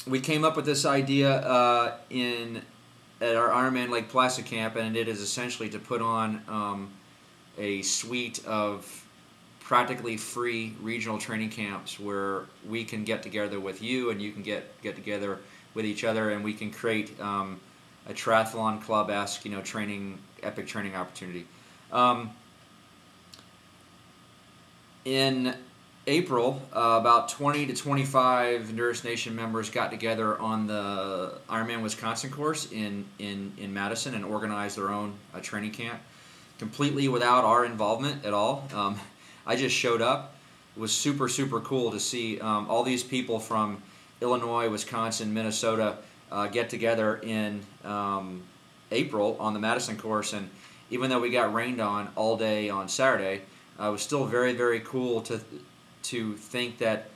We came up with this idea at our Ironman Lake Placid camp, and it is essentially to put on a suite of practically free regional training camps where we can get together with you, and you can get together with each other, and we can create a triathlon club-esque, epic training opportunity. In April, about 20 to 25 Endurance Nation members got together on the Ironman Wisconsin course in Madison and organized their own training camp, completely without our involvement at all. I just showed up. It was super, super cool to see all these people from Illinois, Wisconsin, Minnesota get together in April on the Madison course. And even though we got rained on all day on Saturday, it was still very, very cool to think that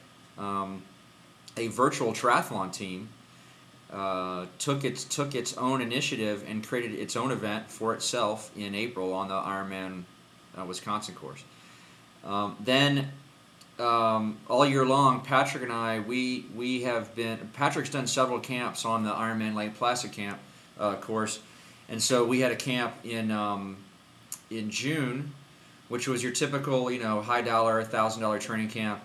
a virtual triathlon team took its own initiative and created its own event for itself in April on the Ironman Wisconsin course. Then all year long, Patrick and I, Patrick's done several camps on the Ironman Lake Placid camp course, and so we had a camp in June, which was your typical, high dollar, $1,000 training camp.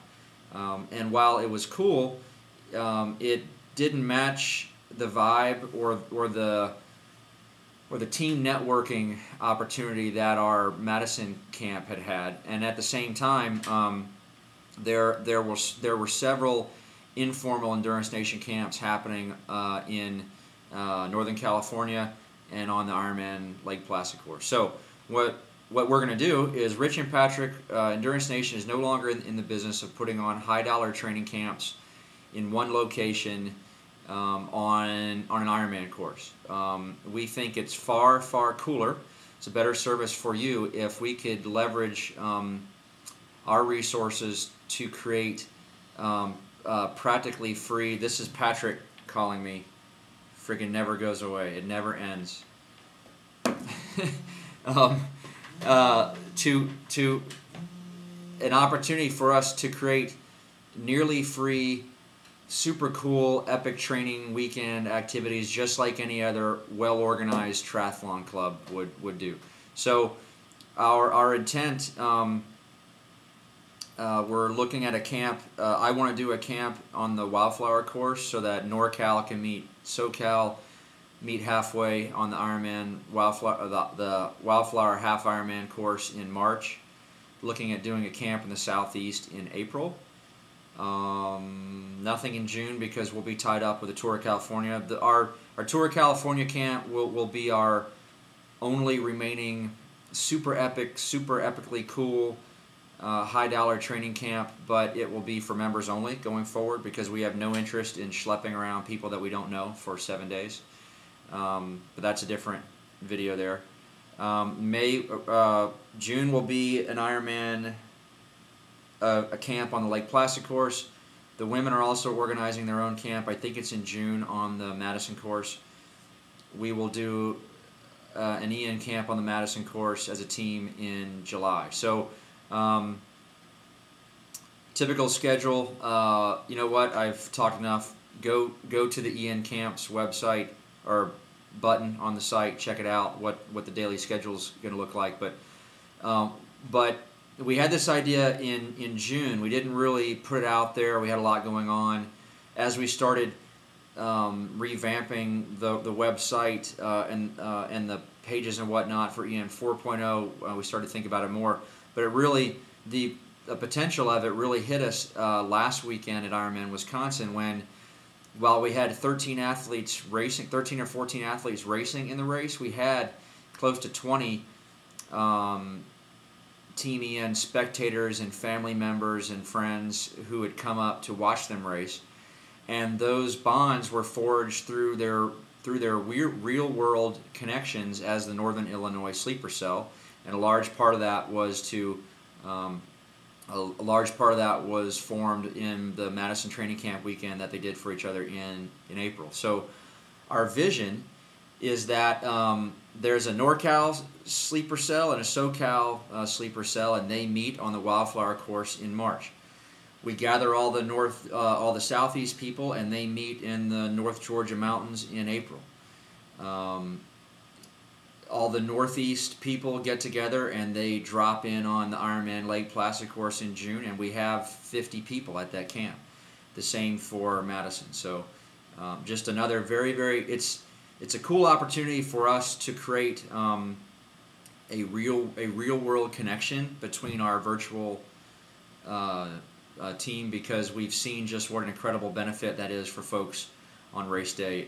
And while it was cool, it didn't match the vibe or the team networking opportunity that our Madison camp had. And at the same time, there were several informal Endurance Nation camps happening in Northern California and on the Ironman Lake Placid course. So what we're going to do is Rich and Patrick, Endurance Nation is no longer in the business of putting on high-dollar training camps in one location on an Ironman course. We think it's far, far cooler. It's a better service for you if we could leverage our resources to create practically free. This is Patrick calling me. Friggin' never goes away. It never ends. To an opportunity for us to create nearly free, super cool, epic training weekend activities, just like any other well-organized triathlon club would do. So our intent, we're looking at a camp. I want to do a camp on the Wildflower course so that NorCal can meet SoCal, meet halfway on the Ironman the Wildflower Half Ironman course in March. Looking at doing a camp in the Southeast in April. Nothing in June because we'll be tied up with the Tour of California. Our Tour of California camp will be our only remaining super epic, super epically cool high-dollar training camp, but it will be for members only going forward because we have no interest in schlepping around people that we don't know for 7 days. But that's a different video there. June will be an Ironman, a camp on the Lake Placid course. The women are also organizing their own camp. I think it's in June on the Madison course. We will do an EN camp on the Madison course as a team in July. So typical schedule. You know what? I've talked enough. Go to the EN Camps website or button on the site. Check it out. What the daily schedule is going to look like. But we had this idea in June. We didn't really put it out there. We had a lot going on. As we started revamping the website and the pages and whatnot for EN 4.0, we started to think about it more. But it really, the potential of it really hit us last weekend at Ironman Wisconsin when, while we had 13 or 14 athletes racing in the race, we had close to 20 TeamEN spectators and family members and friends who had come up to watch them race, and those bonds were forged through their real world connections as the Northern Illinois Sleeper Cell, and a large part of that was formed in the Madison training camp weekend that they did for each other in April. So our vision is that there's a NorCal sleeper cell and a SoCal sleeper cell, and they meet on the Wildflower course in March. We gather all the Southeast people, and they meet in the North Georgia mountains in April. All the Northeast people get together, and they drop in on the Ironman Lake Placid course in June, and we have 50 people at that camp. The same for Madison. So just another it's a cool opportunity for us to create a real world connection between our virtual team, because we've seen just what an incredible benefit that is for folks on race day,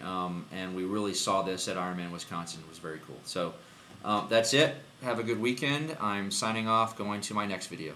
and we really saw this at Ironman Wisconsin. It was very cool. So that's it. Have a good weekend. I'm signing off, going to my next video.